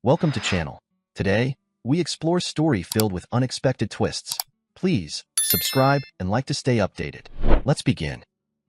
Welcome to channel. Today, we explore story filled with unexpected twists. Please, subscribe and like to stay updated. Let's begin.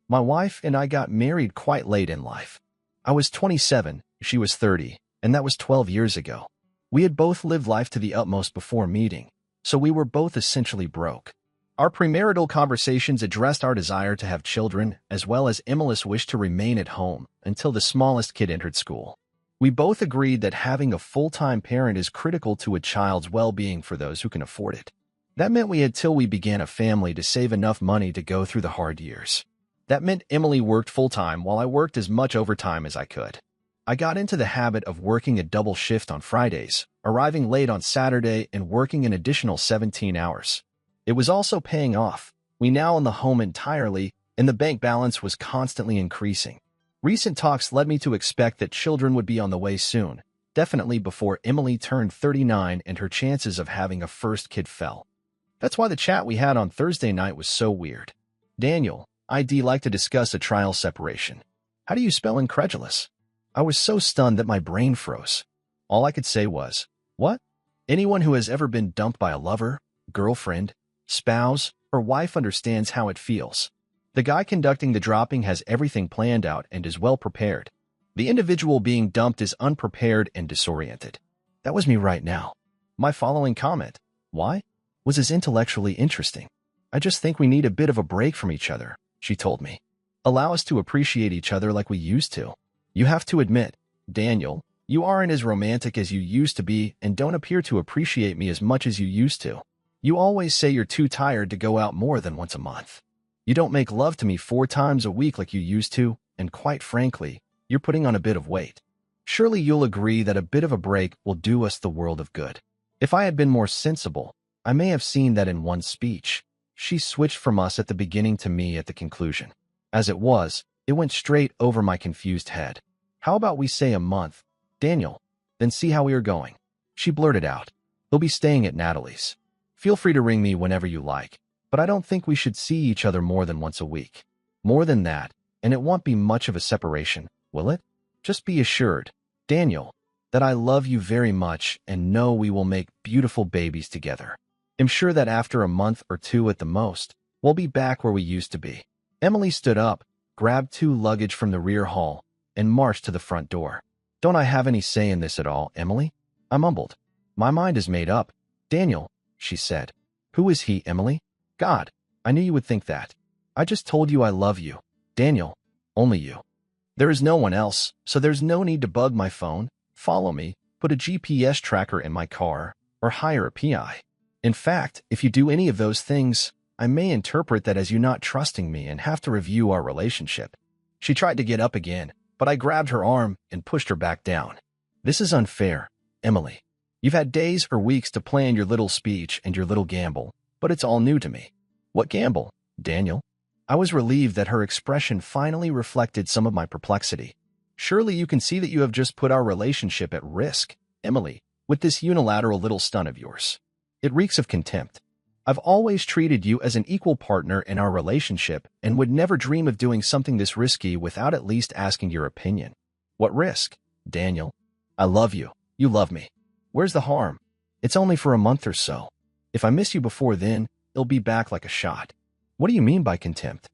My wife and I got married quite late in life. I was 27, she was 30, and that was 12 years ago. We had both lived life to the utmost before meeting, so we were both essentially broke. Our premarital conversations addressed our desire to have children, as well as Emily's wish to remain at home until the smallest kid entered school. We both agreed that having a full-time parent is critical to a child's well-being for those who can afford it. That meant we had till we began a family to save enough money to go through the hard years. That meant Emily worked full-time while I worked as much overtime as I could. I got into the habit of working a double shift on Fridays, arriving late on Saturday and working an additional 17 hours. It was also paying off. We now own the home entirely, and the bank balance was constantly increasing. Recent talks led me to expect that children would be on the way soon, definitely before Emily turned 39 and her chances of having a first kid fell. That's why the chat we had on Thursday night was so weird. Daniel, I'd like to discuss a trial separation. How do you spell incredulous? I was so stunned that my brain froze. All I could say was, what? Anyone who has ever been dumped by a lover, girlfriend, spouse, or wife understands how it feels. The guy conducting the dropping has everything planned out and is well prepared. The individual being dumped is unprepared and disoriented. That was me right now. My following comment, why? Was as intellectually interesting. I just think we need a bit of a break from each other, she told me. Allow us to appreciate each other like we used to. You have to admit, Daniel, you aren't as romantic as you used to be and don't appear to appreciate me as much as you used to. You always say you're too tired to go out more than once a month. You don't make love to me 4 times a week like you used to, and quite frankly, you're putting on a bit of weight. Surely you'll agree that a bit of a break will do us the world of good. If I had been more sensible, I may have seen that in one speech. She switched from us at the beginning to me at the conclusion. As it was, it went straight over my confused head. How about we say a month, Daniel, then see how we are going? She blurted out. He'll be staying at Natalie's. Feel free to ring me whenever you like. But I don't think we should see each other more than once a week. More than that, and it won't be much of a separation, will it? Just be assured, Daniel, that I love you very much and know we will make beautiful babies together. I'm sure that after a month or 2 at the most, we'll be back where we used to be. Emily stood up, grabbed 2 luggage from the rear hall, and marched to the front door. Don't I have any say in this at all, Emily? I mumbled. My mind is made up. Daniel, she said. Who is he, Emily? God, I knew you would think that. I just told you I love you. Daniel, only you. There is no one else, so there's no need to bug my phone, follow me, put a GPS tracker in my car, or hire a PI. In fact, if you do any of those things, I may interpret that as you not trusting me and have to review our relationship. She tried to get up again, but I grabbed her arm and pushed her back down. This is unfair, Emily. You've had days or weeks to plan your little speech and your little gamble, but it's all new to me. What gamble, Daniel? I was relieved that her expression finally reflected some of my perplexity. Surely you can see that you have just put our relationship at risk, Emily, with this unilateral little stunt of yours. It reeks of contempt. I've always treated you as an equal partner in our relationship and would never dream of doing something this risky without at least asking your opinion. What risk, Daniel? I love you. You love me. Where's the harm? It's only for a month or so. If I miss you before then, it'll be back like a shot. What do you mean by contempt?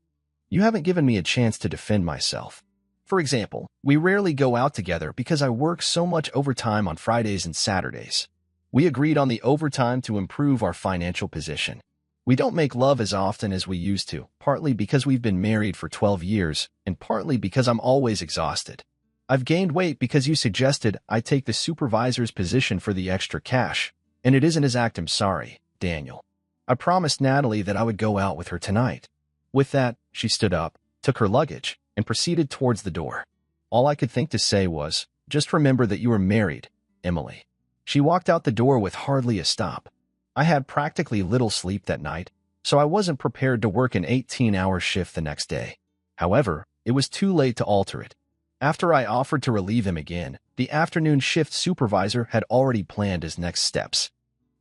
You haven't given me a chance to defend myself. For example, we rarely go out together because I work so much overtime on Fridays and Saturdays. We agreed on the overtime to improve our financial position. We don't make love as often as we used to, partly because we've been married for 12 years, and partly because I'm always exhausted. I've gained weight because you suggested I take the supervisor's position for the extra cash, and it isn't as I'm sorry, Daniel. I promised Natalie that I would go out with her tonight. With that, she stood up, took her luggage, and proceeded towards the door. All I could think to say was, just remember that you are married, Emily. She walked out the door with hardly a stop. I had practically little sleep that night, so I wasn't prepared to work an 18-hour shift the next day. However, it was too late to alter it. After I offered to relieve him again, the afternoon shift supervisor had already planned his next steps.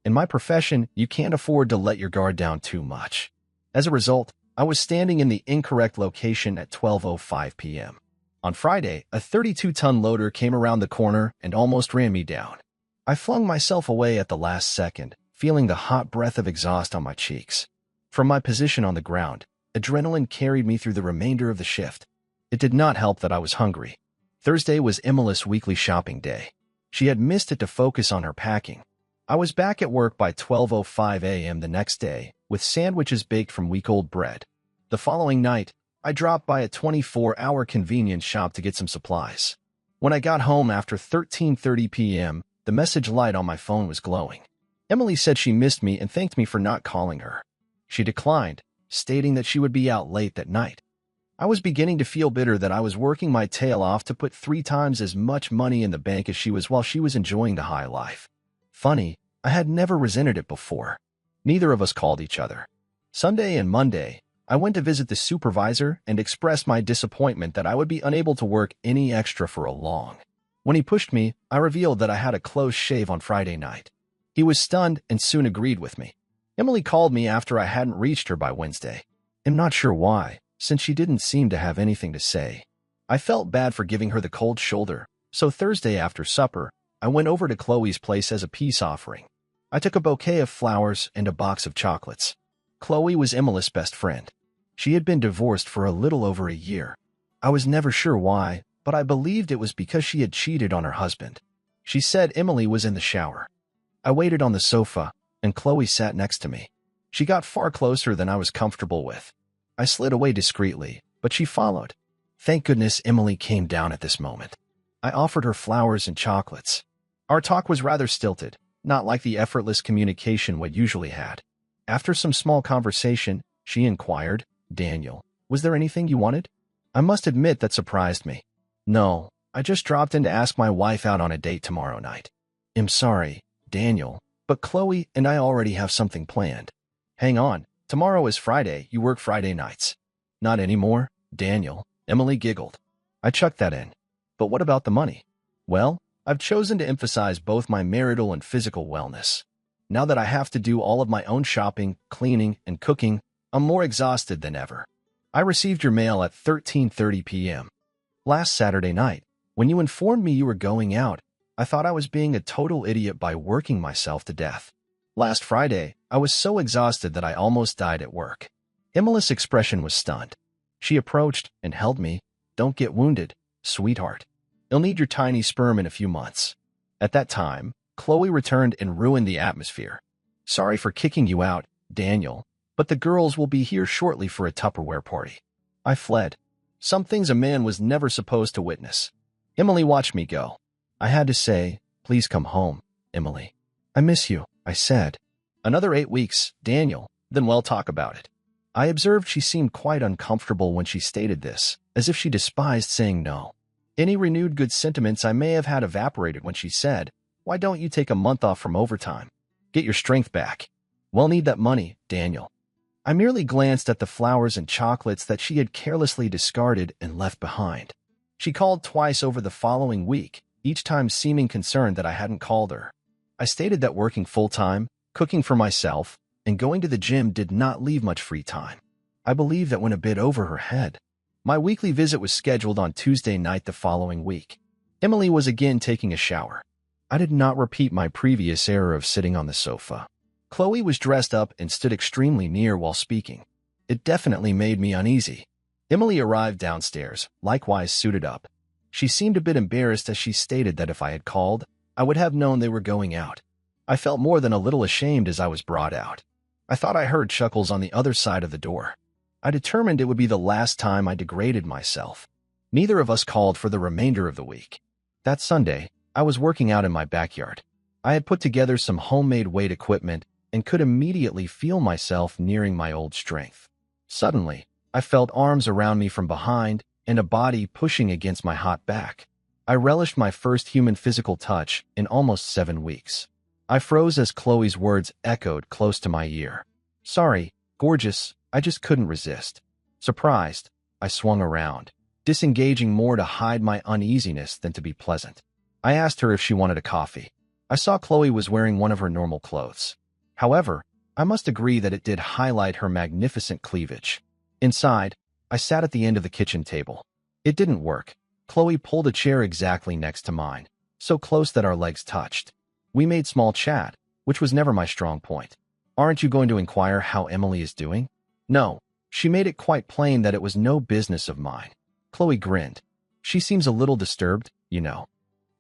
In my profession, you can't afford to let your guard down too much. As a result, I was standing in the incorrect location at 12:05 p.m. On Friday, a 32-ton loader came around the corner and almost ran me down. I flung myself away at the last second, feeling the hot breath of exhaust on my cheeks. From my position on the ground, adrenaline carried me through the remainder of the shift. It did not help that I was hungry. Thursday was Emily's weekly shopping day. She had missed it to focus on her packing. I was back at work by 12:05 a.m. the next day, with sandwiches baked from week-old bread. The following night, I dropped by a 24-hour convenience shop to get some supplies. When I got home after 13:30 p.m., the message light on my phone was glowing. Emily said she missed me and thanked me for not calling her. She declined, stating that she would be out late that night. I was beginning to feel bitter that I was working my tail off to put 3 times as much money in the bank as she was while she was enjoying the high life. Funny, I had never resented it before. Neither of us called each other. Sunday and Monday, I went to visit the supervisor and expressed my disappointment that I would be unable to work any extra for a long. When he pushed me, I revealed that I had a close shave on Friday night. He was stunned and soon agreed with me. Emily called me after I hadn't reached her by Wednesday. I'm not sure why, since she didn't seem to have anything to say. I felt bad for giving her the cold shoulder, so Thursday after supper, I went over to Khloe's place as a peace offering. I took a bouquet of flowers and a box of chocolates. Khloe was Emily's best friend. She had been divorced for a little over a year. I was never sure why, but I believed it was because she had cheated on her husband. She said Emily was in the shower. I waited on the sofa, and Khloe sat next to me. She got far closer than I was comfortable with. I slid away discreetly, but she followed. Thank goodness Emily came down at this moment. I offered her flowers and chocolates. Our talk was rather stilted, not like the effortless communication we usually had. After some small conversation, she inquired, "Daniel, was there anything you wanted?" I must admit that surprised me. "No, I just dropped in to ask my wife out on a date tomorrow night." "I'm sorry, Daniel, but Khloe and I already have something planned." "Hang on, tomorrow is Friday, you work Friday nights." "Not anymore, Daniel," Emily giggled. I chucked that in. "But what about the money?" "Well, I've chosen to emphasize both my marital and physical wellness. Now that I have to do all of my own shopping, cleaning, and cooking, I'm more exhausted than ever. I received your mail at 13:30 p.m. last Saturday night. When you informed me you were going out, I thought I was being a total idiot by working myself to death. Last Friday, I was so exhausted that I almost died at work." Emily's expression was stunned. She approached and held me. "Don't get wounded, sweetheart. You'll need your tiny sperm in a few months." At that time, Khloe returned and ruined the atmosphere. "Sorry for kicking you out, Daniel, but the girls will be here shortly for a Tupperware party." I fled. Some things a man was never supposed to witness. Emily watched me go. I had to say, "Please come home, Emily." "I miss you," I said. "Another 8 weeks, Daniel, then we'll talk about it." I observed she seemed quite uncomfortable when she stated this, as if she despised saying no. Any renewed good sentiments I may have had evaporated when she said, "Why don't you take a month off from overtime? Get your strength back. We'll need that money, Daniel." I merely glanced at the flowers and chocolates that she had carelessly discarded and left behind. She called twice over the following week, each time seeming concerned that I hadn't called her. I stated that working full-time, cooking for myself, and going to the gym did not leave much free time. I believe that went a bit over her head. My weekly visit was scheduled on Tuesday night the following week. Emily was again taking a shower. I did not repeat my previous error of sitting on the sofa. Khloe was dressed up and stood extremely near while speaking. It definitely made me uneasy. Emily arrived downstairs, likewise suited up. She seemed a bit embarrassed as she stated that if I had called, I would have known they were going out. I felt more than a little ashamed as I was brought out. I thought I heard chuckles on the other side of the door. I determined it would be the last time I degraded myself. Neither of us called for the remainder of the week. That Sunday, I was working out in my backyard. I had put together some homemade weight equipment and could immediately feel myself nearing my old strength. Suddenly, I felt arms around me from behind and a body pushing against my hot back. I relished my first human physical touch in almost 7 weeks. I froze as Khloe's words echoed close to my ear. "Sorry, gorgeous, I just couldn't resist." Surprised, I swung around, disengaging more to hide my uneasiness than to be pleasant. I asked her if she wanted a coffee. I saw Khloe was wearing one of her normal clothes. However, I must agree that it did highlight her magnificent cleavage. Inside, I sat at the end of the kitchen table. It didn't work. Khloe pulled a chair exactly next to mine, so close that our legs touched. We made small chat, which was never my strong point. Aren't you going to inquire how Emily is doing? No. She made it quite plain that it was no business of mine. Khloe grinned. She seems a little disturbed, you know.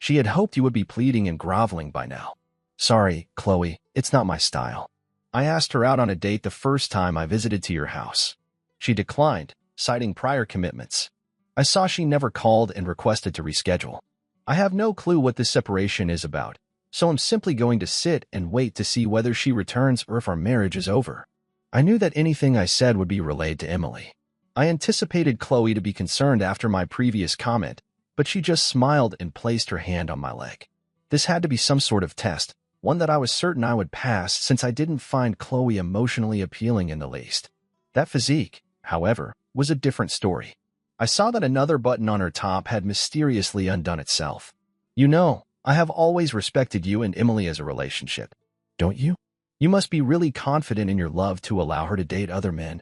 She had hoped you would be pleading and groveling by now. Sorry, Khloe, it's not my style. I asked her out on a date the first time I visited to your house. She declined, citing prior commitments. I saw she never called and requested to reschedule. I have no clue what this separation is about, so I'm simply going to sit and wait to see whether she returns or if our marriage is over. I knew that anything I said would be relayed to Emily. I anticipated Khloe to be concerned after my previous comment, but she just smiled and placed her hand on my leg. This had to be some sort of test, one that I was certain I would pass since I didn't find Khloe emotionally appealing in the least. That physique, however, was a different story. I saw that another button on her top had mysteriously undone itself. You know, I have always respected you and Emily as a relationship. Don't you? You must be really confident in your love to allow her to date other men.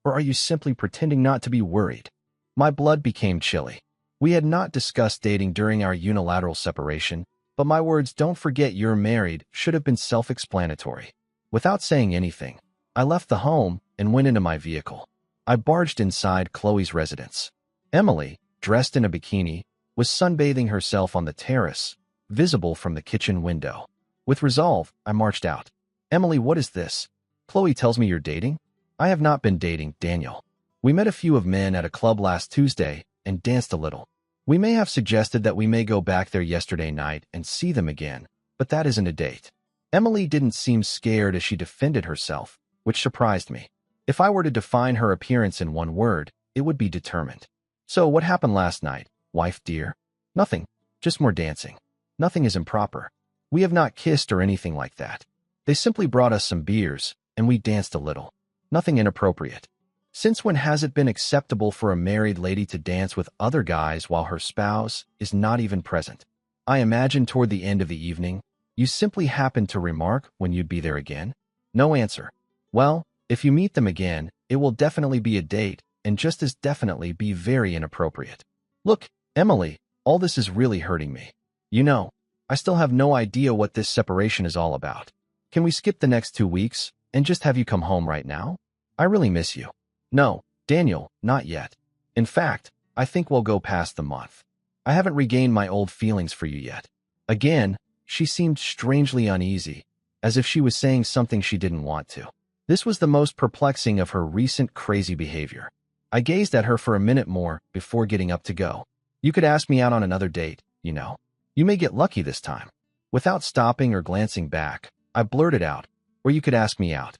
Or are you simply pretending not to be worried? My blood became chilly. We had not discussed dating during our unilateral separation, but my words "don't forget you're married" should have been self-explanatory. Without saying anything, I left the home and went into my vehicle. I barged inside Khloe's residence. Emily, dressed in a bikini, was sunbathing herself on the terrace, visible from the kitchen window. With resolve, I marched out. Emily, what is this? Khloe tells me you're dating? I have not been dating, Daniel. We met a few of men at a club last Tuesday and danced a little. We may have suggested that we may go back there yesterday night and see them again, but that isn't a date. Emily didn't seem scared as she defended herself, which surprised me. If I were to define her appearance in one word, it would be determined. So what happened last night, wife dear? Nothing, just more dancing. Nothing is improper. We have not kissed or anything like that. They simply brought us some beers, and we danced a little. Nothing inappropriate. Since when has it been acceptable for a married lady to dance with other guys while her spouse is not even present? I imagine toward the end of the evening, you simply happened to remark when you'd be there again? No answer. Well, if you meet them again, it will definitely be a date, and just as definitely be very inappropriate. Look, Emily, all this is really hurting me. You know, I still have no idea what this separation is all about. Can we skip the next 2 weeks and just have you come home right now? I really miss you. No, Daniel, not yet. In fact, I think we'll go past the month. I haven't regained my old feelings for you yet. Again, she seemed strangely uneasy, as if she was saying something she didn't want to. This was the most perplexing of her recent crazy behavior. I gazed at her for a minute more before getting up to go. You could ask me out on another date, you know. You may get lucky this time. Without stopping or glancing back, I blurted out, or you could ask me out.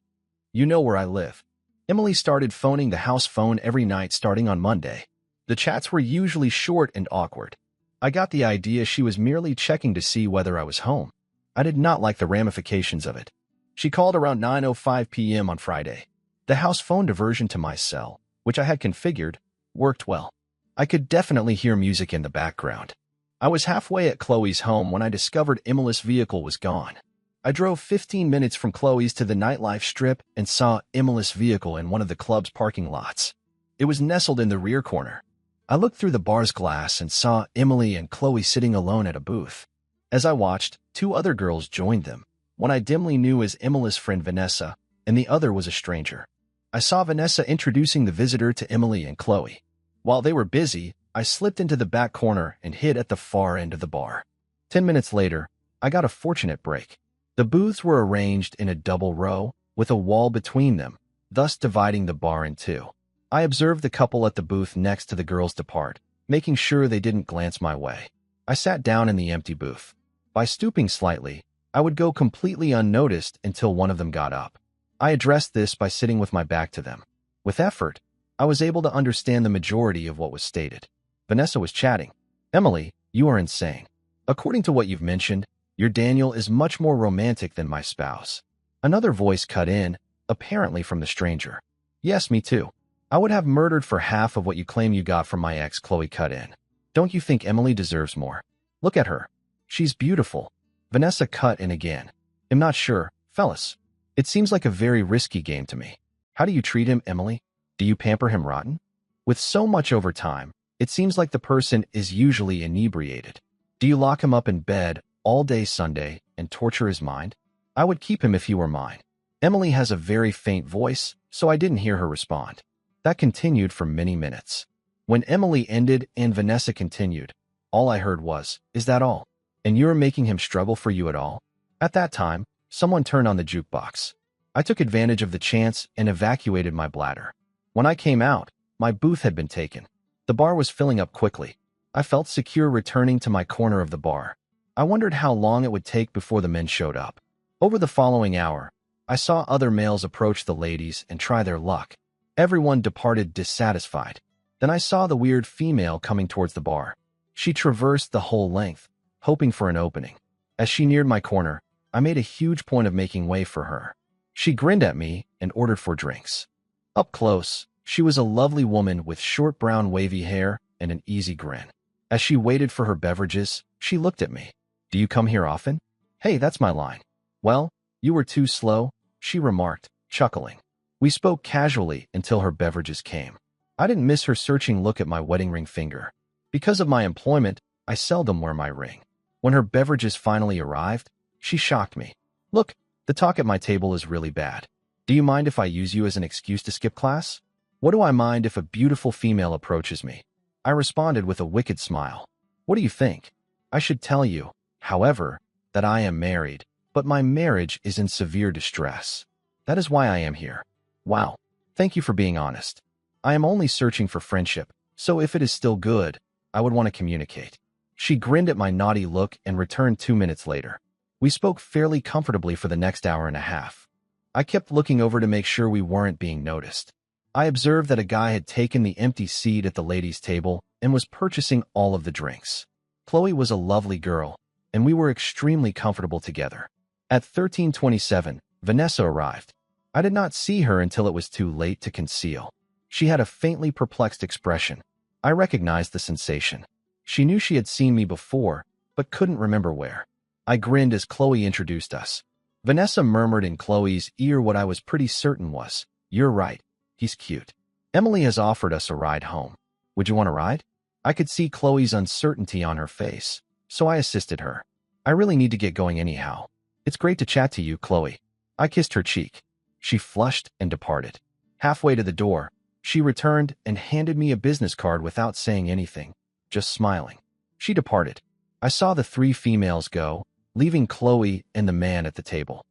You know where I live. Emily started phoning the house phone every night starting on Monday. The chats were usually short and awkward. I got the idea she was merely checking to see whether I was home. I did not like the ramifications of it. She called around 9:05 p.m. on Friday. The house phone diversion to my cell, which I had configured, worked well. I could definitely hear music in the background. I was halfway at Khloe's home when I discovered Emily's vehicle was gone. I drove 15 minutes from Khloe's to the nightlife strip and saw Emily's vehicle in one of the club's parking lots. It was nestled in the rear corner. I looked through the bar's glass and saw Emily and Khloe sitting alone at a booth. As I watched, 2 other girls joined them. One I dimly knew as Emily's friend Vanessa, and the other was a stranger. I saw Vanessa introducing the visitor to Emily and Khloe. While they were busy, I slipped into the back corner and hid at the far end of the bar. 10 minutes later, I got a fortunate break. The booths were arranged in a double row, with a wall between them, thus dividing the bar in 2. I observed the couple at the booth next to the girls depart, making sure they didn't glance my way. I sat down in the empty booth. By stooping slightly, I would go completely unnoticed until one of them got up. I addressed this by sitting with my back to them. With effort, I was able to understand the majority of what was stated. Vanessa was chatting. Emily, you are insane. According to what you've mentioned, your Daniel is much more romantic than my spouse. Another voice cut in, apparently from the stranger. Yes, me too. I would have murdered for half of what you claim you got from my ex, Khloe cut in. Don't you think Emily deserves more? Look at her. She's beautiful. Vanessa cut in again. I'm not sure, fellas. It seems like a very risky game to me. How do you treat him, Emily? Do you pamper him rotten? With so much overtime, it seems like the person is usually inebriated. Do you lock him up in bed all day Sunday and torture his mind? I would keep him if he were mine. Emily has a very faint voice, so I didn't hear her respond. That continued for many minutes. When Emily ended and Vanessa continued, all I heard was, "Is that all? And you're making him struggle for you at all?" At that time, someone turned on the jukebox. I took advantage of the chance and evacuated my bladder. When I came out, my booth had been taken. The bar was filling up quickly. I felt secure returning to my corner of the bar. I wondered how long it would take before the men showed up. Over the following hour, I saw other males approach the ladies and try their luck. Everyone departed dissatisfied. Then I saw the weird female coming towards the bar. She traversed the whole length, hoping for an opening. As she neared my corner, I made a huge point of making way for her. She grinned at me and ordered for drinks. Up close, she was a lovely woman with short brown wavy hair and an easy grin. As she waited for her beverages, she looked at me. "Do you come here often?" "Hey, that's my line." "Well, you were too slow," she remarked, chuckling. We spoke casually until her beverages came. I didn't miss her searching look at my wedding ring finger. Because of my employment, I seldom wear my ring. When her beverages finally arrived, she shocked me. "Look, the talk at my table is really bad. Do you mind if I use you as an excuse to skip class?" "What do I mind if a beautiful female approaches me?" I responded with a wicked smile. "What do you think? I should tell you, however, that I am married, but my marriage is in severe distress. That is why I am here." "Wow, thank you for being honest. I am only searching for friendship, so if it is still good, I would want to communicate." She grinned at my naughty look and returned 2 minutes later. We spoke fairly comfortably for the next hour and a half. I kept looking over to make sure we weren't being noticed. I observed that a guy had taken the empty seat at the ladies' table and was purchasing all of the drinks. Khloe was a lovely girl, and we were extremely comfortable together. At 13:27, Vanessa arrived. I did not see her until it was too late to conceal. She had a faintly perplexed expression. I recognized the sensation. She knew she had seen me before, but couldn't remember where. I grinned as Khloe introduced us. Vanessa murmured in Khloe's ear what I was pretty certain was, "You're right. He's cute." "Emily has offered us a ride home. Would you want a ride?" I could see Khloe's uncertainty on her face, so I assisted her. "I really need to get going anyhow. It's great to chat to you, Khloe." I kissed her cheek. She flushed and departed. Halfway to the door, she returned and handed me a business card without saying anything, just smiling. She departed. I saw the 3 females go, leaving Khloe and the man at the table.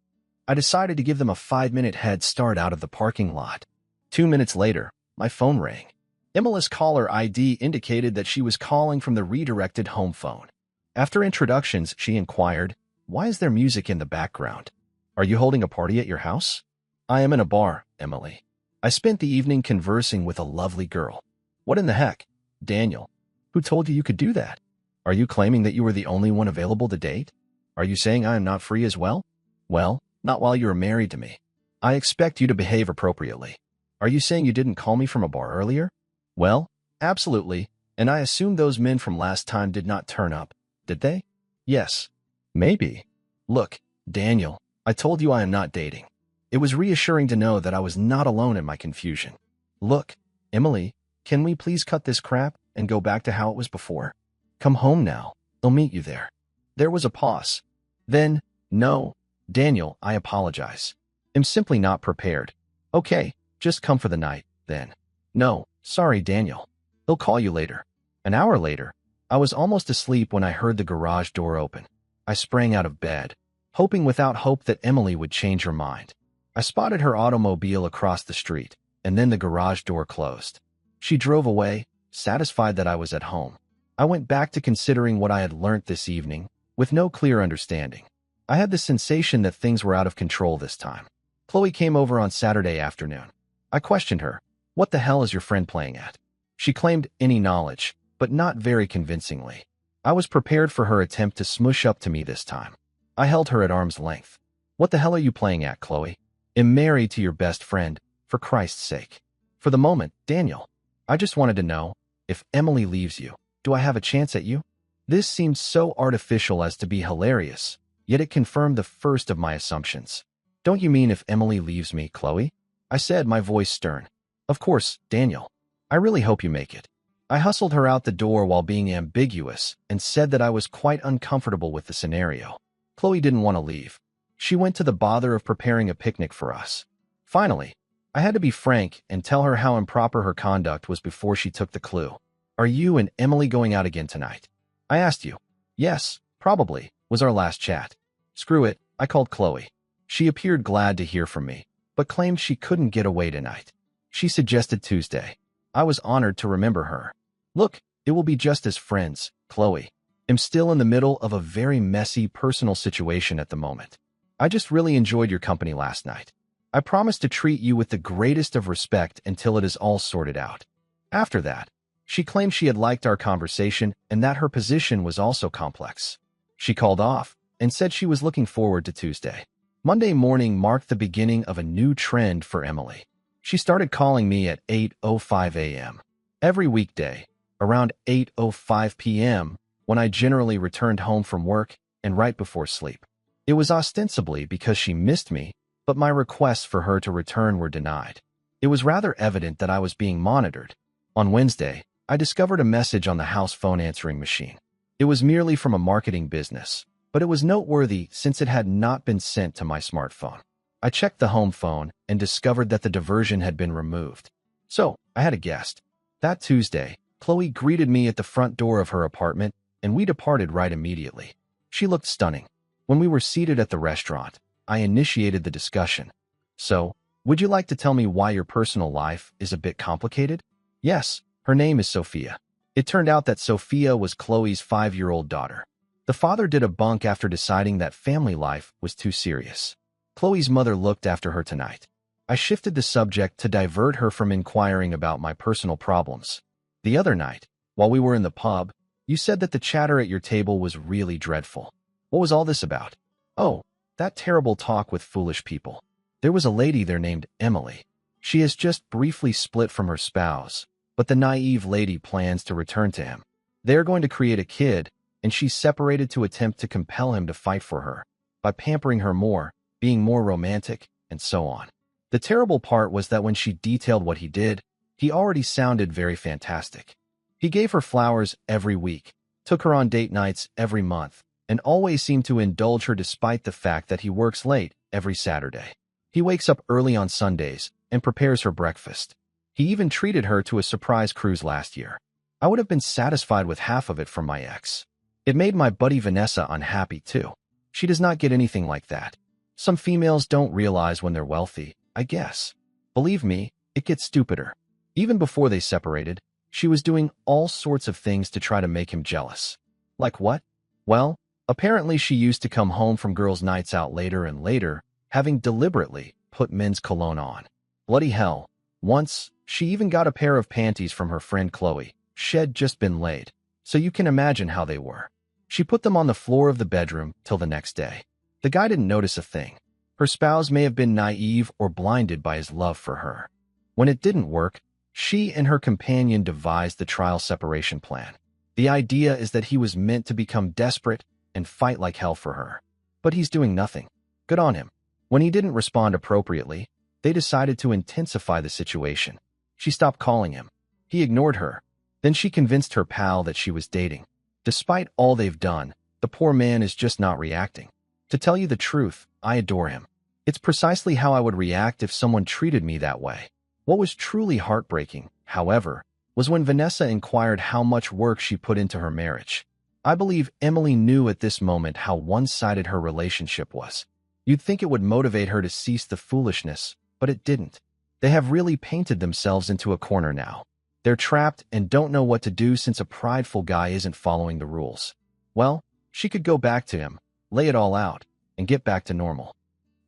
I decided to give them a 5-minute head start out of the parking lot. 2 minutes later, my phone rang. Emily's caller ID indicated that she was calling from the redirected home phone. After introductions, she inquired, "Why is there music in the background? Are you holding a party at your house?" "I am in a bar, Emily. I spent the evening conversing with a lovely girl." "What in the heck? Daniel, who told you you could do that? Are you claiming that you were the only one available to date? Are you saying I am not free as well?" "Well, not while you are married to me. I expect you to behave appropriately." "Are you saying you didn't call me from a bar earlier?" "Well, absolutely, and I assume those men from last time did not turn up, did they?" "Yes. Maybe." "Look, Daniel, I told you I am not dating." It was reassuring to know that I was not alone in my confusion. "Look, Emily, can we please cut this crap and go back to how it was before? Come home now. I'll meet you there." There was a pause. Then, "No, Daniel, I apologize. I'm simply not prepared." "Okay, just come for the night, then." "No, sorry, Daniel. I'll call you later." An hour later, I was almost asleep when I heard the garage door open. I sprang out of bed, hoping without hope that Emily would change her mind. I spotted her automobile across the street, and then the garage door closed. She drove away, satisfied that I was at home. I went back to considering what I had learnt this evening, with no clear understanding. I had the sensation that things were out of control this time. Khloe came over on Saturday afternoon. I questioned her. "What the hell is your friend playing at?" She claimed any knowledge, but not very convincingly. I was prepared for her attempt to smush up to me this time. I held her at arm's length. "What the hell are you playing at, Khloe? I'm married to your best friend, for Christ's sake." "For the moment, Daniel. I just wanted to know, if Emily leaves you, do I have a chance at you?" This seemed so artificial as to be hilarious, yet it confirmed the first of my assumptions. "Don't you mean if Emily leaves me, Khloe?" I said, my voice stern. "Of course, Daniel. I really hope you make it." I hustled her out the door while being ambiguous and said that I was quite uncomfortable with the scenario. Khloe didn't want to leave. She went to the bother of preparing a picnic for us. Finally, I had to be frank and tell her how improper her conduct was before she took the clue. Are you and Emily going out again tonight? I asked you. Yes, probably, was our last chat. Screw it, I called Khloe. She appeared glad to hear from me, but claimed she couldn't get away tonight. She suggested Tuesday. I was honored to remember her. Look, it will be just as friends, Khloe. I'm still in the middle of a very messy personal situation at the moment. I just really enjoyed your company last night. I promise to treat you with the greatest of respect until it is all sorted out. After that, she claimed she had liked our conversation and that her position was also complex. She called off and said she was looking forward to Tuesday. Monday morning marked the beginning of a new trend for Emily. She started calling me at 8:05 a.m. every weekday, around 8:05 p.m., when I generally returned home from work and right before sleep. It was ostensibly because she missed me, but my requests for her to return were denied. It was rather evident that I was being monitored. On Wednesday, I discovered a message on the house phone answering machine. It was merely from a marketing business, but it was noteworthy since it had not been sent to my smartphone. I checked the home phone and discovered that the diversion had been removed. So, I had a guest. That Tuesday, Khloe greeted me at the front door of her apartment, and we departed right immediately. She looked stunning. When we were seated at the restaurant, I initiated the discussion. So, would you like to tell me why your personal life is a bit complicated? Yes, her name is Sophia. It turned out that Sophia was Khloe's 5-year-old daughter. The father did a bunk after deciding that family life was too serious. Khloe's mother looked after her tonight. I shifted the subject to divert her from inquiring about my personal problems. The other night, while we were in the pub, you said that the chatter at your table was really dreadful. What was all this about? Oh, that terrible talk with foolish people. There was a lady there named Emily. She has just briefly split from her spouse, but the naive lady plans to return to him. They are going to create a kid, and she's separated to attempt to compel him to fight for her, by pampering her more, being more romantic, and so on. The terrible part was that when she detailed what he did, he already sounded very fantastic. He gave her flowers every week, took her on date nights every month, and always seemed to indulge her despite the fact that he works late every Saturday. He wakes up early on Sundays and prepares her breakfast. He even treated her to a surprise cruise last year. I would have been satisfied with half of it from my ex. It made my buddy Vanessa unhappy too. She does not get anything like that. Some females don't realize when they're wealthy, I guess. Believe me, it gets stupider. Even before they separated, she was doing all sorts of things to try to make him jealous. Like what? Well, apparently she used to come home from girls' nights out later and later, having deliberately put men's cologne on. Bloody hell. Once, she even got a pair of panties from her friend Khloe. She'd just been laid, so you can imagine how they were. She put them on the floor of the bedroom till the next day. The guy didn't notice a thing. Her spouse may have been naive or blinded by his love for her. When it didn't work, she and her companion devised the trial separation plan. The idea is that he was meant to become desperate and fight like hell for her. But he's doing nothing. Good on him. When he didn't respond appropriately, they decided to intensify the situation. She stopped calling him. He ignored her. Then she convinced her pal that she was dating. Despite all they've done, the poor man is just not reacting. To tell you the truth, I adore him. It's precisely how I would react if someone treated me that way. What was truly heartbreaking, however, was when Vanessa inquired how much work she put into her marriage. I believe Emily knew at this moment how one-sided her relationship was. You'd think it would motivate her to cease the foolishness, but it didn't. They have really painted themselves into a corner now. They're trapped and don't know what to do since a prideful guy isn't following the rules. Well, she could go back to him, lay it all out, and get back to normal.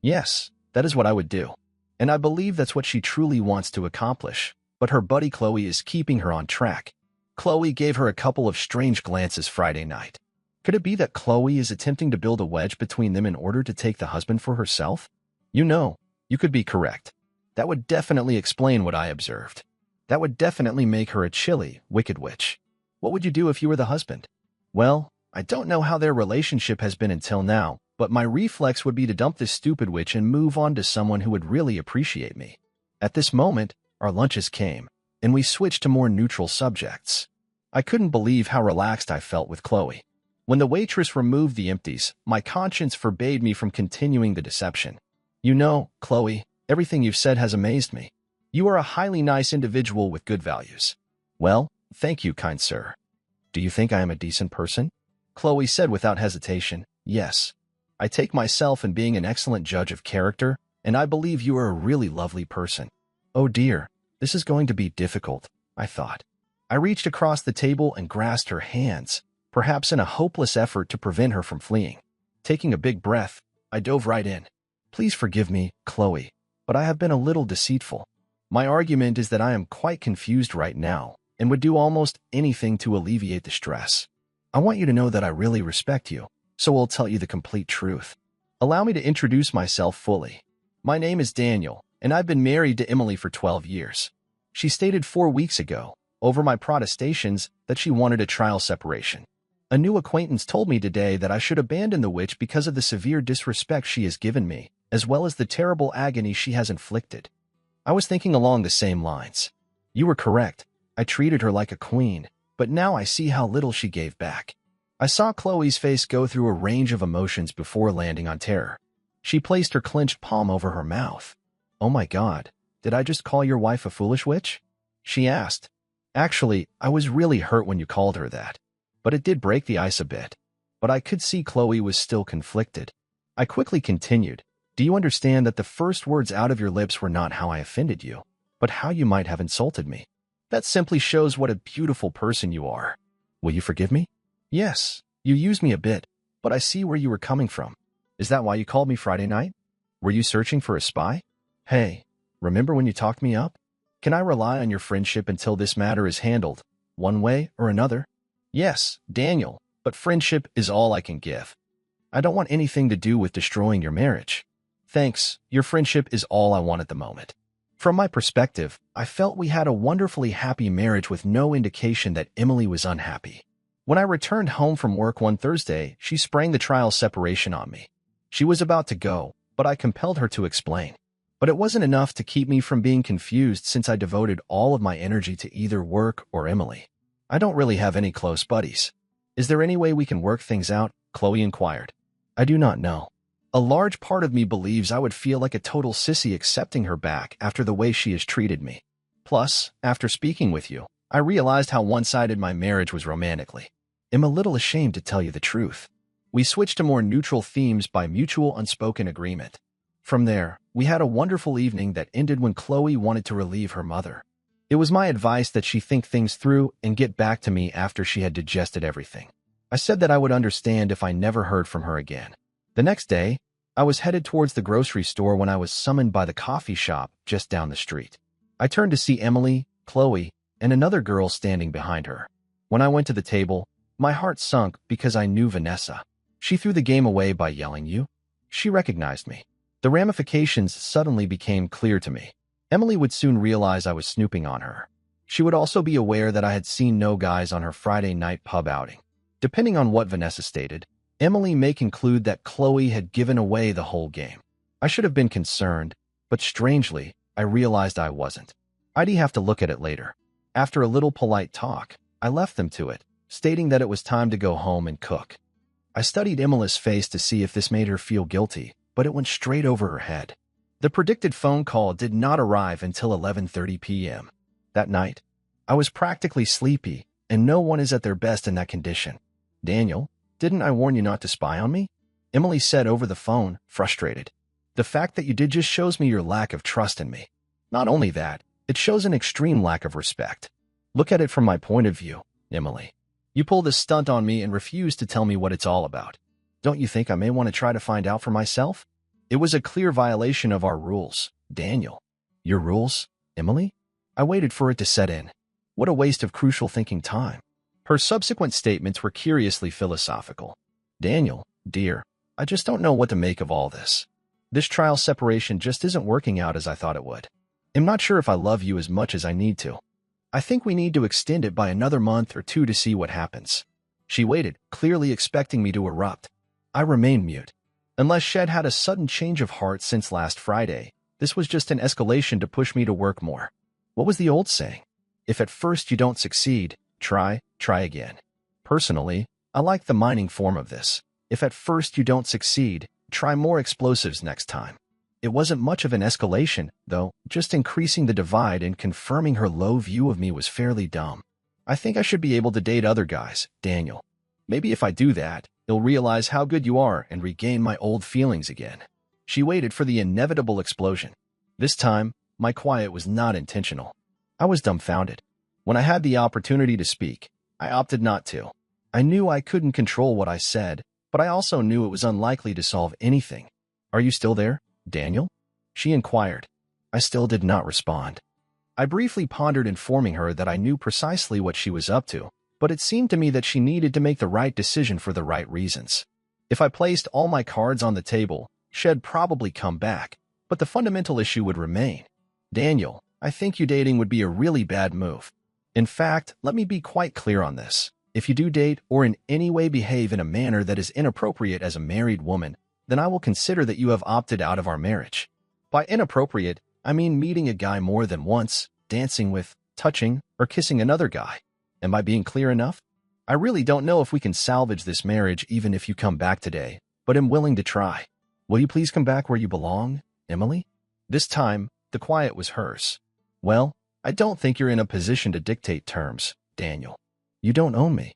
Yes, that is what I would do. And I believe that's what she truly wants to accomplish. But her buddy Khloe is keeping her on track. Khloe gave her a couple of strange glances Friday night. Could it be that Khloe is attempting to build a wedge between them in order to take the husband for herself? You know, you could be correct. That would definitely explain what I observed. That would definitely make her a chilly, wicked witch. What would you do if you were the husband? Well, I don't know how their relationship has been until now, but my reflex would be to dump this stupid witch and move on to someone who would really appreciate me. At this moment, our lunches came, and we switched to more neutral subjects. I couldn't believe how relaxed I felt with Khloe. When the waitress removed the empties, my conscience forbade me from continuing the deception. You know, Khloe, everything you've said has amazed me. You are a highly nice individual with good values. Well, thank you, kind sir. Do you think I am a decent person? Khloe said without hesitation, yes. I take myself in being an excellent judge of character, and I believe you are a really lovely person. Oh dear, this is going to be difficult, I thought. I reached across the table and grasped her hands, perhaps in a hopeless effort to prevent her from fleeing. Taking a big breath, I dove right in. Please forgive me, Khloe, but I have been a little deceitful. My argument is that I am quite confused right now and would do almost anything to alleviate the stress. I want you to know that I really respect you, so I'll tell you the complete truth. Allow me to introduce myself fully. My name is Daniel, and I've been married to Emily for 12 years. She stated 4 weeks ago, over my protestations, that she wanted a trial separation. A new acquaintance told me today that I should abandon the witch because of the severe disrespect she has given me, as well as the terrible agony she has inflicted. I was thinking along the same lines. You were correct. I treated her like a queen, but now I see how little she gave back. I saw Khloe's face go through a range of emotions before landing on terror. She placed her clenched palm over her mouth. Oh my God, did I just call your wife a foolish witch? She asked. Actually, I was really hurt when you called her that. But it did break the ice a bit. But I could see Khloe was still conflicted. I quickly continued. Do you understand that the first words out of your lips were not how I offended you, but how you might have insulted me? That simply shows what a beautiful person you are. Will you forgive me? Yes, you used me a bit, but I see where you were coming from. Is that why you called me Friday night? Were you searching for a spy? Hey, remember when you talked me up? Can I rely on your friendship until this matter is handled, one way or another? Yes, Daniel, but friendship is all I can give. I don't want anything to do with destroying your marriage. Thanks, your friendship is all I want at the moment. From my perspective, I felt we had a wonderfully happy marriage with no indication that Emily was unhappy. When I returned home from work one Thursday, she sprang the trial separation on me. She was about to go, but I compelled her to explain. But it wasn't enough to keep me from being confused since I devoted all of my energy to either work or Emily. I don't really have any close buddies. Is there any way we can work things out? Khloe inquired. I do not know. A large part of me believes I would feel like a total sissy accepting her back after the way she has treated me. Plus, after speaking with you, I realized how one-sided my marriage was romantically. I'm a little ashamed to tell you the truth. We switched to more neutral themes by mutual unspoken agreement. From there, we had a wonderful evening that ended when Khloe wanted to relieve her mother. It was my advice that she think things through and get back to me after she had digested everything. I said that I would understand if I never heard from her again. The next day, I was headed towards the grocery store when I was summoned by the coffee shop just down the street. I turned to see Emily, Khloe, and another girl standing behind her. When I went to the table, my heart sunk because I knew Vanessa. She threw the game away by yelling you. She recognized me. The ramifications suddenly became clear to me. Emily would soon realize I was snooping on her. She would also be aware that I had seen no guys on her Friday night pub outing. Depending on what Vanessa stated, Emily may conclude that Khloe had given away the whole game. I should have been concerned, but strangely, I realized I wasn't. I'd have to look at it later. After a little polite talk, I left them to it, stating that it was time to go home and cook. I studied Emily's face to see if this made her feel guilty, but it went straight over her head. The predicted phone call did not arrive until 11:30 p.m. That night, I was practically sleepy, and no one is at their best in that condition. Daniel, didn't I warn you not to spy on me? Emily said over the phone, frustrated. The fact that you did just shows me your lack of trust in me. Not only that, it shows an extreme lack of respect. Look at it from my point of view, Emily. You pulled a stunt on me and refused to tell me what it's all about. Don't you think I may want to try to find out for myself? It was a clear violation of our rules, Daniel. Your rules, Emily? I waited for it to set in. What a waste of crucial thinking time. Her subsequent statements were curiously philosophical. Daniel, dear, I just don't know what to make of all this. This trial separation just isn't working out as I thought it would. I'm not sure if I love you as much as I need to. I think we need to extend it by another month or two to see what happens. She waited, clearly expecting me to erupt. I remained mute. Unless Shed had a sudden change of heart since last Friday, this was just an escalation to push me to work more. What was the old saying? If at first you don't succeed, try again. Personally, I like the mining form of this. If at first you don't succeed, try more explosives next time. It wasn't much of an escalation, though. Just increasing the divide and confirming her low view of me was fairly dumb. I think I should be able to date other guys, Daniel. Maybe if I do that, you'll realize how good you are and regain my old feelings again. She waited for the inevitable explosion. This time, my quiet was not intentional. I was dumbfounded. When I had the opportunity to speak, I opted not to. I knew I couldn't control what I said, but I also knew it was unlikely to solve anything. Are you still there, Daniel? She inquired. I still did not respond. I briefly pondered informing her that I knew precisely what she was up to, but it seemed to me that she needed to make the right decision for the right reasons. If I placed all my cards on the table, she'd probably come back, but the fundamental issue would remain. Daniel, I think you dating would be a really bad move. In fact, let me be quite clear on this. If you do date or in any way behave in a manner that is inappropriate as a married woman, then I will consider that you have opted out of our marriage. By inappropriate, I mean meeting a guy more than once, dancing with, touching, or kissing another guy. Am I being clear enough? I really don't know if we can salvage this marriage even if you come back today, but am willing to try. Will you please come back where you belong, Emily? This time, the quiet was hers. Well, I don't think you're in a position to dictate terms, Daniel. You don't own me.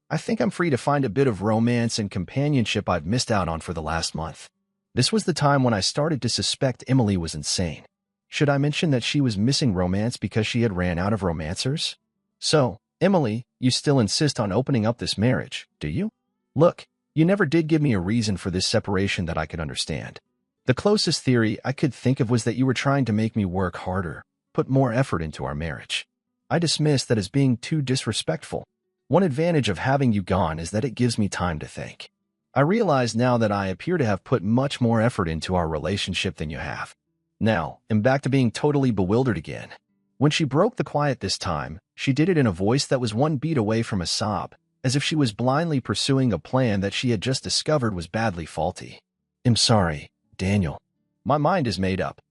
I think I'm free to find a bit of romance and companionship I've missed out on for the last month. This was the time when I started to suspect Emily was insane. Should I mention that she was missing romance because she had ran out of romancers? So, Emily, you still insist on opening up this marriage, do you? Look, you never did give me a reason for this separation that I could understand. The closest theory I could think of was that you were trying to make me work harder, put more effort into our marriage. I dismissed that as being too disrespectful. One advantage of having you gone is that it gives me time to think. I realize now that I appear to have put much more effort into our relationship than you have. Now, I'm back to being totally bewildered again. When she broke the quiet this time, she did it in a voice that was one beat away from a sob, as if she was blindly pursuing a plan that she had just discovered was badly faulty. I'm sorry, Daniel. My mind is made up.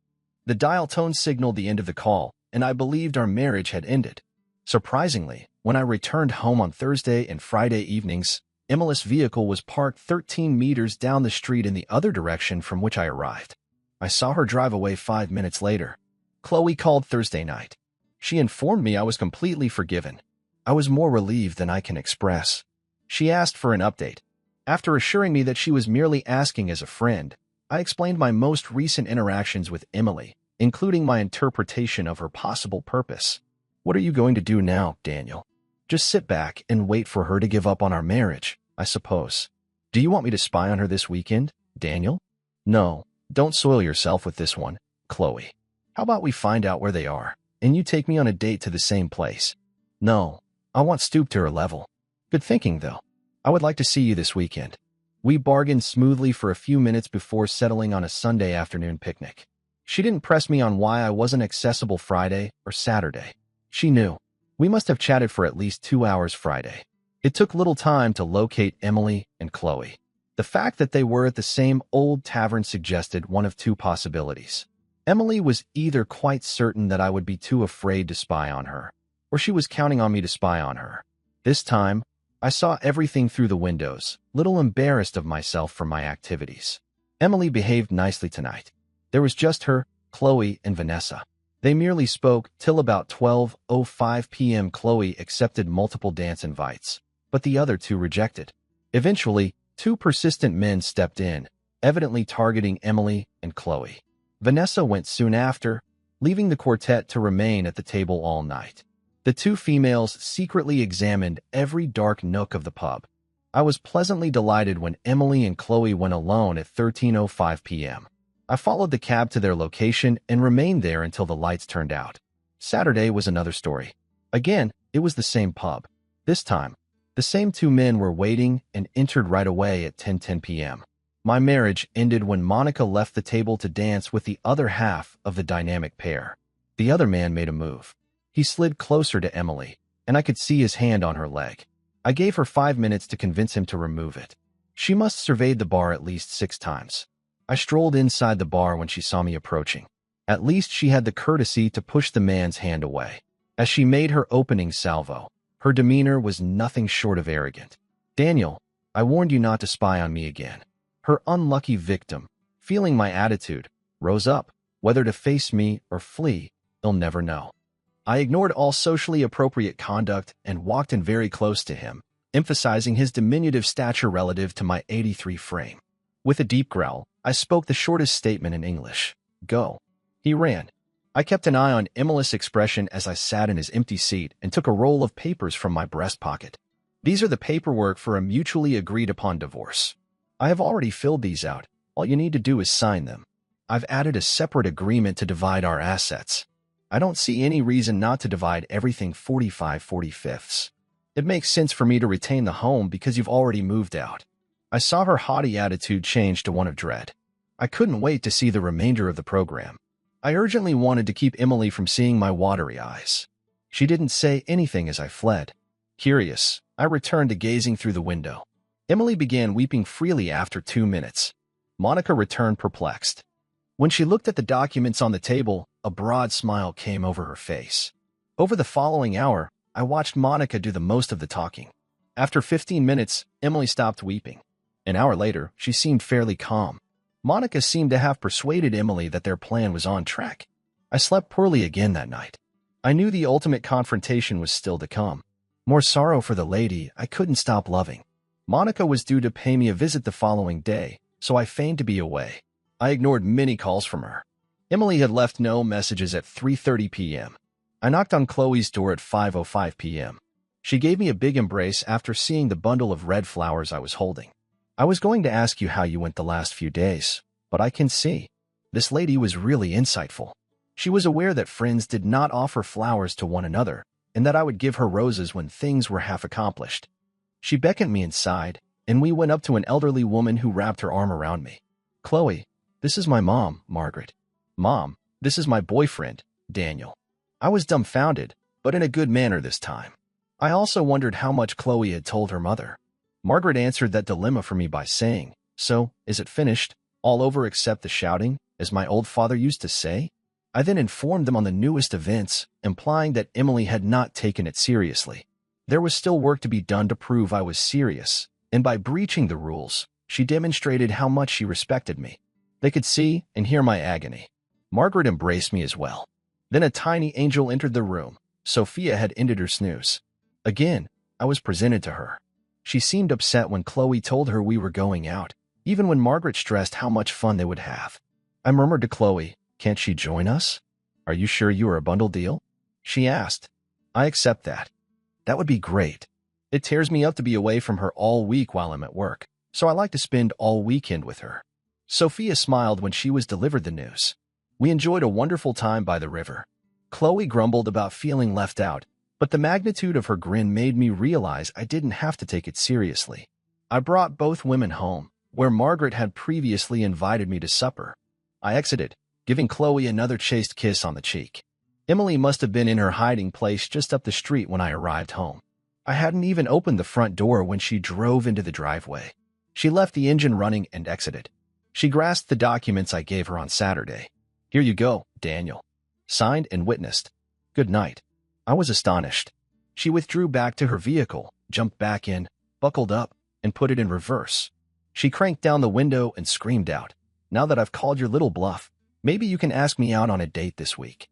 The dial tone signaled the end of the call, and I believed our marriage had ended. Surprisingly, when I returned home on Thursday and Friday evenings, Emily's vehicle was parked 13 meters down the street in the other direction from which I arrived. I saw her drive away 5 minutes later. Khloe called Thursday night. She informed me I was completely forgiven. I was more relieved than I can express. She asked for an update. After assuring me that she was merely asking as a friend, I explained my most recent interactions with Emily, including my interpretation of her possible purpose. What are you going to do now, Daniel? Just sit back and wait for her to give up on our marriage, I suppose. Do you want me to spy on her this weekend, Daniel? No, don't soil yourself with this one, Khloe. How about we find out where they are, and you take me on a date to the same place? No, I want stoop to her level. Good thinking, though. I would like to see you this weekend. We bargained smoothly for a few minutes before settling on a Sunday afternoon picnic. She didn't press me on why I wasn't accessible Friday or Saturday. She knew. We must have chatted for at least 2 hours Friday. It took little time to locate Emily and Khloe. The fact that they were at the same old tavern suggested one of two possibilities. Emily was either quite certain that I would be too afraid to spy on her, or she was counting on me to spy on her. This time, I saw everything through the windows, little embarrassed of myself for my activities. Emily behaved nicely tonight. There was just her, Khloe, and Vanessa. They merely spoke till about 12:05 p.m. Khloe accepted multiple dance invites, but the other two rejected. Eventually, two persistent men stepped in, evidently targeting Emily and Khloe. Vanessa went soon after, leaving the quartet to remain at the table all night. The two females secretly examined every dark nook of the pub. I was pleasantly delighted when Emily and Khloe went alone at 13:05 p.m. I followed the cab to their location and remained there until the lights turned out. Saturday was another story. Again, it was the same pub. This time, the same two men were waiting and entered right away at 10:10 p.m. My marriage ended when Monica left the table to dance with the other half of the dynamic pair. The other man made a move. He slid closer to Emily, and I could see his hand on her leg. I gave her 5 minutes to convince him to remove it. She must have surveyed the bar at least 6 times. I strolled inside the bar when she saw me approaching. At least she had the courtesy to push the man's hand away. As she made her opening salvo, her demeanor was nothing short of arrogant. Daniel, I warned you not to spy on me again. Her unlucky victim, feeling my attitude, rose up. Whether to face me or flee, they'll never know. I ignored all socially appropriate conduct and walked in very close to him, emphasizing his diminutive stature relative to my 83 frame. With a deep growl, I spoke the shortest statement in English. Go. He ran. I kept an eye on Emily's expression as I sat in his empty seat and took a roll of papers from my breast pocket. These are the paperwork for a mutually agreed-upon divorce. I have already filled these out. All you need to do is sign them. I've added a separate agreement to divide our assets. I don't see any reason not to divide everything 45/45. It makes sense for me to retain the home because you've already moved out. I saw her haughty attitude change to one of dread. I couldn't wait to see the remainder of the program. I urgently wanted to keep Emily from seeing my watery eyes. She didn't say anything as I fled. Curious, I returned to gazing through the window. Emily began weeping freely after 2 minutes. Monica returned perplexed. When she looked at the documents on the table, a broad smile came over her face. Over the following hour, I watched Monica do the most of the talking. After 15 minutes, Emily stopped weeping. An hour later, she seemed fairly calm. Monica seemed to have persuaded Emily that their plan was on track. I slept poorly again that night. I knew the ultimate confrontation was still to come. More sorrow for the lady I couldn't stop loving. Monica was due to pay me a visit the following day, so I feigned to be away. I ignored many calls from her. Emily had left no messages at 3:30 p.m. I knocked on Khloe's door at 5:05 p.m. She gave me a big embrace after seeing the bundle of red flowers I was holding. I was going to ask you how you went the last few days, but I can see. This lady was really insightful. She was aware that friends did not offer flowers to one another, and that I would give her roses when things were half accomplished. She beckoned me inside, and we went up to an elderly woman who wrapped her arm around me. Khloe, this is my mom, Margaret. Mom, this is my boyfriend, Daniel. I was dumbfounded, but in a good manner this time. I also wondered how much Khloe had told her mother. Margaret answered that dilemma for me by saying, "So, is it finished? All over except the shouting, as my old father used to say?" I then informed them on the newest events, implying that Emily had not taken it seriously. There was still work to be done to prove I was serious, and by breaching the rules, she demonstrated how much she respected me. They could see and hear my agony. Margaret embraced me as well. Then a tiny angel entered the room. Sophia had ended her snooze. Again, I was presented to her. She seemed upset when Khloe told her we were going out, even when Margaret stressed how much fun they would have. I murmured to Khloe, "Can't she join us? Are you sure you are a bundle deal?" She asked. "I accept that. That would be great. It tears me up to be away from her all week while I'm at work, so I like to spend all weekend with her." Sophia smiled when she was delivered the news. We enjoyed a wonderful time by the river. Khloe grumbled about feeling left out, but the magnitude of her grin made me realize I didn't have to take it seriously. I brought both women home, where Margaret had previously invited me to supper. I exited, giving Khloe another chaste kiss on the cheek. Emily must have been in her hiding place just up the street when I arrived home. I hadn't even opened the front door when she drove into the driveway. She left the engine running and exited. She grasped the documents I gave her on Saturday. "Here you go, Daniel. Signed and witnessed. Good night." I was astonished. She withdrew back to her vehicle, jumped back in, buckled up, and put it in reverse. She cranked down the window and screamed out, "Now that I've called your little bluff, maybe you can ask me out on a date this week.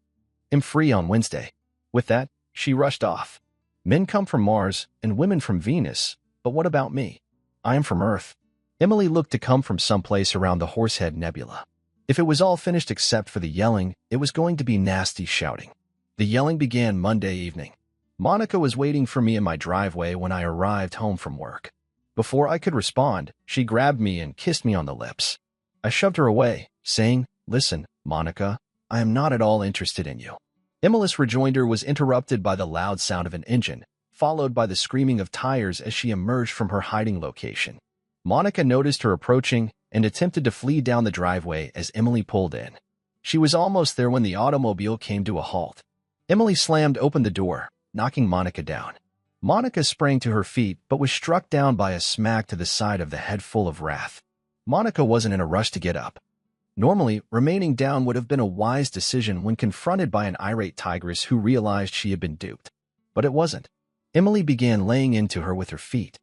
I'm free on Wednesday." With that, she rushed off. Men come from Mars and women from Venus, but what about me? I am from Earth. Emily looked to come from someplace around the Horsehead Nebula. If it was all finished except for the yelling, it was going to be nasty shouting. The yelling began Monday evening. Monica was waiting for me in my driveway when I arrived home from work. Before I could respond, she grabbed me and kissed me on the lips. I shoved her away, saying, "Listen, Monica, I am not at all interested in you." Emily's rejoinder was interrupted by the loud sound of an engine, followed by the screaming of tires as she emerged from her hiding location. Monica noticed her approaching and attempted to flee down the driveway as Emily pulled in. She was almost there when the automobile came to a halt. Emily slammed open the door, knocking Monica down. Monica sprang to her feet but was struck down by a smack to the side of the head full of wrath. Monica wasn't in a rush to get up. Normally, remaining down would have been a wise decision when confronted by an irate tigress who realized she had been duped. But it wasn't. Emily began laying into her with her feet.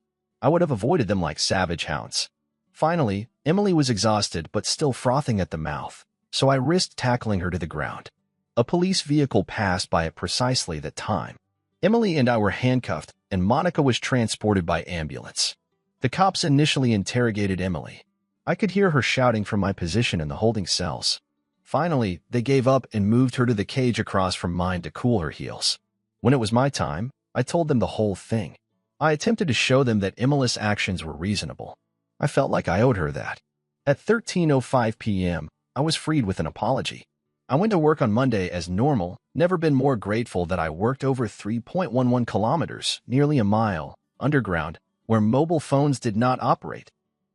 I would have avoided them like savage hounds. Finally, Emily was exhausted but still frothing at the mouth, so I risked tackling her to the ground. A police vehicle passed by at precisely that time. Emily and I were handcuffed, and Monica was transported by ambulance. The cops initially interrogated Emily. I could hear her shouting from my position in the holding cells. Finally, they gave up and moved her to the cage across from mine to cool her heels. When it was my time, I told them the whole thing. I attempted to show them that Emily's actions were reasonable. I felt like I owed her that. At 13:05 p.m., I was freed with an apology. I went to work on Monday as normal, never been more grateful that I worked over 3.11 kilometers, nearly a mile, underground, where mobile phones did not operate.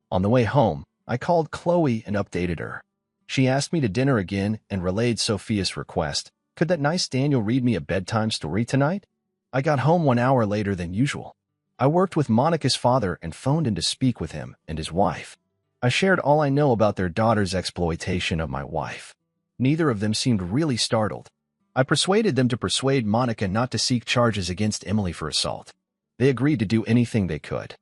On the way home, I called Khloe and updated her. She asked me to dinner again and relayed Sophia's request. Could that nice Daniel read me a bedtime story tonight? I got home 1 hour later than usual. I worked with Monica's father and phoned in to speak with him and his wife. I shared all I know about their daughter's exploitation of my wife. Neither of them seemed really startled. I persuaded them to persuade Monica not to seek charges against Emily for assault. They agreed to do anything they could.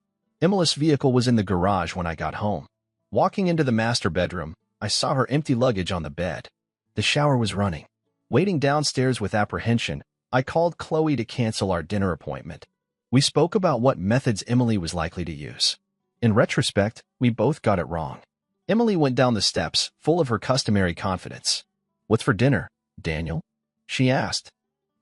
Emily's vehicle was in the garage when I got home. Walking into the master bedroom, I saw her empty luggage on the bed. The shower was running. Waiting downstairs with apprehension, I called Khloe to cancel our dinner appointment. We spoke about what methods Emily was likely to use. In retrospect, we both got it wrong. Emily went down the steps, full of her customary confidence. "What's for dinner, Daniel?" she asked.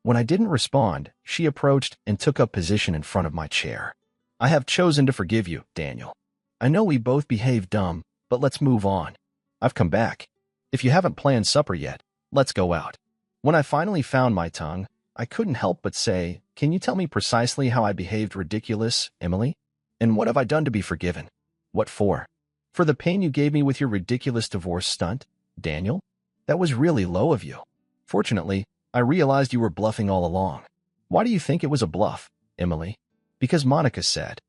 When I didn't respond, she approached and took up position in front of my chair. "I have chosen to forgive you, Daniel. I know we both behaved dumb, but let's move on. I've come back. If you haven't planned supper yet, let's go out." When I finally found my tongue, I couldn't help but say, "Can you tell me precisely how I behaved ridiculous, Emily? And what have I done to be forgiven?" "What for?" "For the pain you gave me with your ridiculous divorce stunt, Daniel? That was really low of you. Fortunately, I realized you were bluffing all along." "Why do you think it was a bluff, Emily?" "Because Monica said."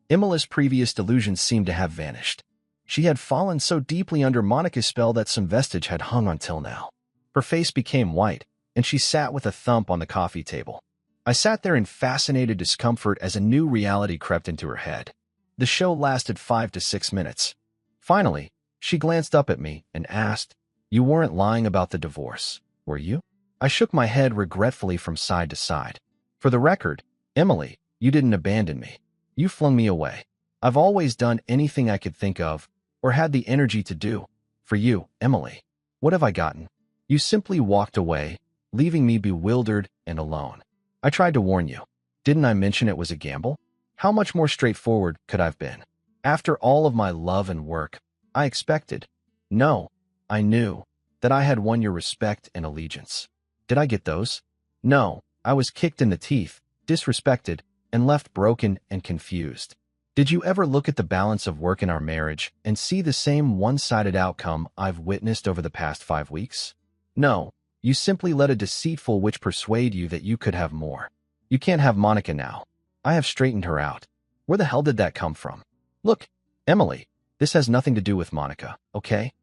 Emily's previous delusions seemed to have vanished. She had fallen so deeply under Monica's spell that some vestige had hung until now. Her face became white, and she sat with a thump on the coffee table. I sat there in fascinated discomfort as a new reality crept into her head. The show lasted 5 to 6 minutes. Finally, she glanced up at me and asked, "You weren't lying about the divorce, were you?" I shook my head regretfully from side to side. "For the record, Emily, you didn't abandon me. You flung me away. I've always done anything I could think of, or had the energy to do, for you, Emily. What have I gotten? You simply walked away, leaving me bewildered and alone. I tried to warn you. Didn't I mention it was a gamble? How much more straightforward could I have been? After all of my love and work, I expected, no, I knew, that I had won your respect and allegiance. Did I get those? No, I was kicked in the teeth, disrespected, and left broken and confused. Did you ever look at the balance of work in our marriage and see the same one-sided outcome I've witnessed over the past 5 weeks? No, you simply let a deceitful witch persuade you that you could have more. You can't have Monica now. I have straightened her out. Where the hell did that come from? Look, Emily, this has nothing to do with Monica, okay?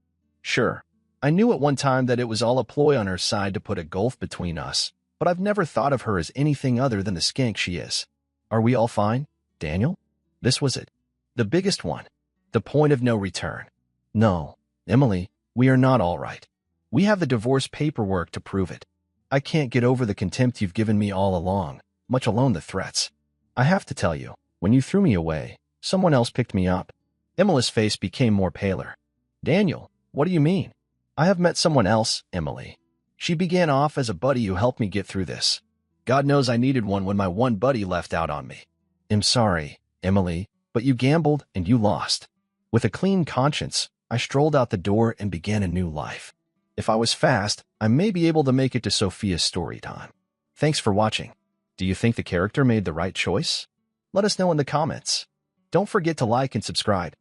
Sure, I knew at one time that it was all a ploy on her side to put a gulf between us, but I've never thought of her as anything other than the skank she is. Are we all fine, Daniel? This was it. The biggest one. The point of no return. No, Emily, we are not all right. We have the divorce paperwork to prove it. I can't get over the contempt you've given me all along, much alone the threats. I have to tell you, when you threw me away, someone else picked me up. Emily's face became more paler. Daniel, what do you mean? I have met someone else, Emily. She began off as a buddy who helped me get through this. God knows I needed one when my one buddy left out on me. I'm sorry, Emily, but you gambled and you lost. With a clean conscience, I strolled out the door and began a new life. If I was fast, I may be able to make it to Sophia's story time. Thanks for watching. Do you think the character made the right choice? Let us know in the comments. Don't forget to like and subscribe.